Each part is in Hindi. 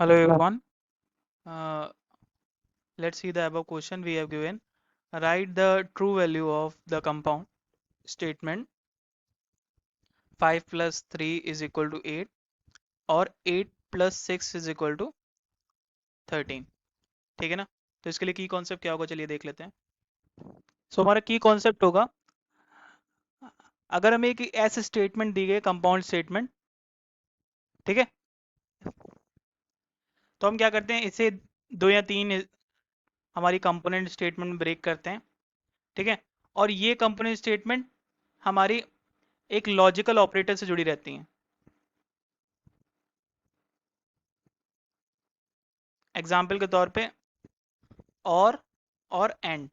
Hello everyone. Uh, let's see the above question we have given. Write the true value of the compound statement 5 plus 3 is equal to 8 और 8 plus 6 is equal to 13. ठीक है ना? तो इसके लिए की कॉन्सेप्ट क्या होगा, चलिए देख लेते हैं. सो हमारा की कॉन्सेप्ट होगा, अगर हमें एक ऐसे स्टेटमेंट दी गई कंपाउंड स्टेटमेंट, ठीक है, तो हम क्या करते हैं, इसे दो या तीन हमारी कंपोनेंट स्टेटमेंट ब्रेक करते हैं. ठीक है, और ये कंपोनेंट स्टेटमेंट हमारी एक लॉजिकल ऑपरेटर से जुड़ी रहती हैं. एग्जाम्पल के तौर पे और एंड.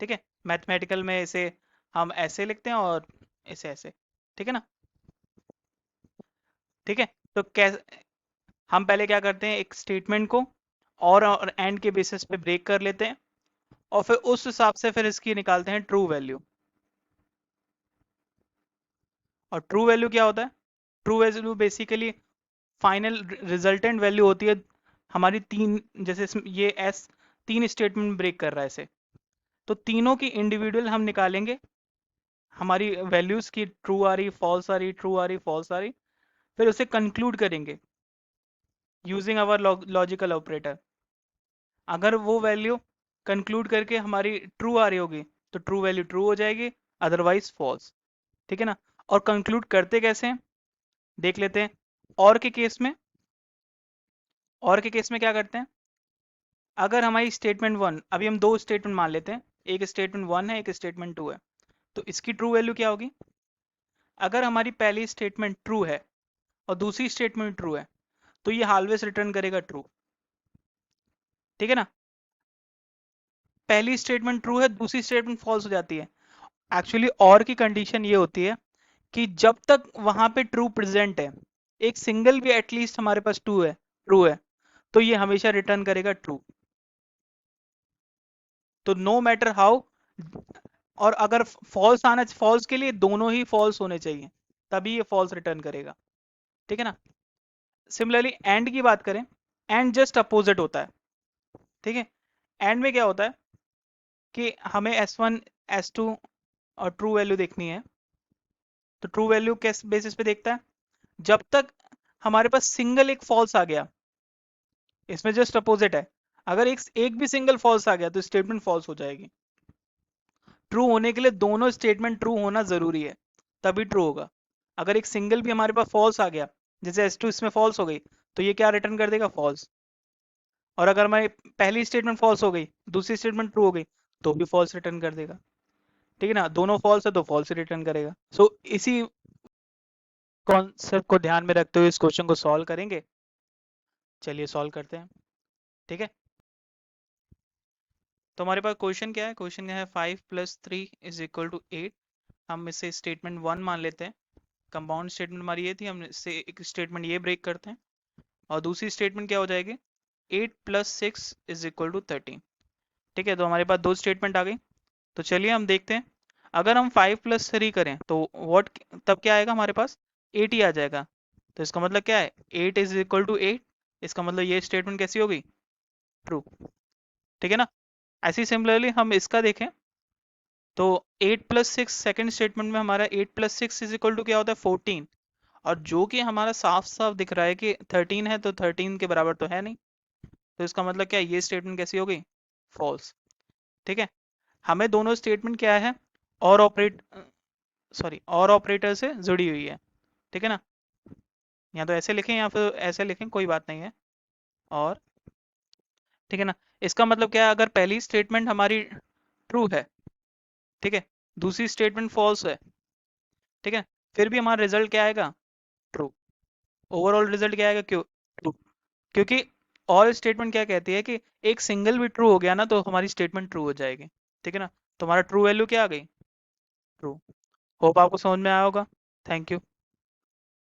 ठीक है, मैथमेटिकल में इसे हम ऐसे लिखते हैं और इसे ऐसे. ठीक है ना? ठीक है, तो कैसे हम पहले क्या करते हैं, एक स्टेटमेंट को और एंड के बेसिस पे ब्रेक कर लेते हैं और फिर उस हिसाब से फिर इसकी निकालते हैं ट्रू वैल्यू. और ट्रू वैल्यू क्या होता है? True value basically final resultant value होती है हमारी तीन, जैसे ये एस तीन स्टेटमेंट ब्रेक कर रहा है इसे, तो तीनों की इंडिविजुअल हम निकालेंगे, हमारी वैल्यूज की ट्रू आ रही, फॉल्स आ रही, ट्रू आ रही, फॉल्स आ रही, फिर उसे कंक्लूड करेंगे यूजिंग अवर लॉजिकल ऑपरेटर. अगर वो वैल्यू कंक्लूड करके हमारी ट्रू आ रही होगी तो ट्रू वैल्यू ट्रू हो जाएगी, अदरवाइज फॉल्स. ठीक है ना? और कंक्लूड करते कैसे हैं देख लेते हैं. और के केस में और के केस में क्या करते हैं, अगर हमारी स्टेटमेंट वन, अभी हम दो स्टेटमेंट मान लेते हैं, एक स्टेटमेंट वन है, एक स्टेटमेंट टू है, तो इसकी ट्रू वैल्यू क्या होगी? अगर हमारी पहली स्टेटमेंट ट्रू है और दूसरी स्टेटमेंट ट्रू है तो ये ऑलवेज रिटर्न करेगा ट्रू. ठीक है ना? पहली स्टेटमेंट ट्रू है, दूसरी स्टेटमेंट फॉल्स हो जाती है. एक्चुअली और की कंडीशन ये होती है कि जब तक वहां पे ट्रू प्रेजेंट है, एक सिंगल भी एटलीस्ट हमारे पास ट्रू है, तो ये हमेशा रिटर्न करेगा ट्रू. तो नो मैटर हाउ, और अगर फॉल्स आना, फॉल्स के लिए दोनों ही फॉल्स होने चाहिए, तभी ये फॉल्स रिटर्न करेगा. ठीक है ना? सिमिलरली एंड की बात करें, एंड जस्ट अपोजिट होता है. ठीक है, एंड में क्या होता है कि हमें S1 S2 और ट्रू वैल्यू देखनी है. तो ट्रू वैल्यू किस बेसिस पे देखता है? जब तक हमारे पास सिंगल एक फॉल्स आ गया, इसमें जस्ट अपोजिट है, अगर एक भी सिंगल फॉल्स आ गया तो स्टेटमेंट फॉल्स हो जाएगी. ट्रू होने के लिए दोनों स्टेटमेंट ट्रू होना जरूरी है, तभी ट्रू होगा. अगर एक सिंगल भी हमारे पास फॉल्स आ गया, जैसे S2 इसमें फॉल्स हो गई, तो ये क्या रिटर्न कर देगा? फॉल्स. और अगर हमारी पहली स्टेटमेंट फॉल्स हो गई, दूसरी स्टेटमेंट ट्रू हो गई, तो भी फॉल्स रिटर्न कर देगा. ठीक है ना? दोनों फॉल्स है तो फॉल्स रिटर्न करेगा. सो इसी कॉन्सेप्ट को ध्यान में रखते हुए इस क्वेश्चन को सॉल्व करेंगे. चलिए सॉल्व करते हैं. ठीक है, तो हमारे पास क्वेश्चन क्या है? क्वेश्चन क्या है, 5 प्लस 3 इज इक्वल टू 8. हम इसे स्टेटमेंट वन मान लेते हैं. कंपाउंड स्टेटमेंट हमारी ये थी, हम इससे एक स्टेटमेंट ये ब्रेक करते हैं और दूसरी स्टेटमेंट क्या हो जाएगी? 8 प्लस 6 इज इक्वल टू 13. ठीक है, तो हमारे पास दो स्टेटमेंट आ गई. तो चलिए हम देखते हैं, अगर हम 5 प्लस 3 करें तो व्हाट, तब क्या आएगा हमारे पास? 8 ही आ जाएगा. तो इसका मतलब क्या है? 8 इज इक्वल टू 8. इसका मतलब ये स्टेटमेंट कैसी होगी? ट्रू. ठीक है ना? ऐसी सिमिलरली हम इसका देखें तो 8 प्लस 6 सेकेंड स्टेटमेंट में हमारा 8 प्लस 6 इज इक्वल टू क्या होता है? 14. और जो कि हमारा साफ साफ दिख रहा है कि 13 है, तो 13 के बराबर तो है नहीं. तो इसका मतलब क्या है? ये स्टेटमेंट कैसी हो गई? फॉल्स. ठीक है, हमें दोनों स्टेटमेंट क्या है, और ऑपरेट सॉरी और ऑपरेटर से जुड़ी हुई है. ठीक है ना? या तो ऐसे लिखें या फिर ऐसे लिखें, कोई बात नहीं है. और ठीक है ना, इसका मतलब क्या है, अगर पहली स्टेटमेंट हमारी ट्रू है, ठीक है, दूसरी स्टेटमेंट फॉल्स है, ठीक है, फिर भी हमारा रिजल्ट क्या आएगा? ट्रू. ओवरऑल रिजल्ट क्या आएगा? क्यों? ट्रू. क्योंकि और स्टेटमेंट क्या कहती है कि एक सिंगल भी ट्रू हो गया ना तो हमारी स्टेटमेंट ट्रू हो जाएगी. ठीक है ना? तो हमारा ट्रू वैल्यू क्या आ गई? ट्रू. होप आपको समझ में आया होगा. Thank you.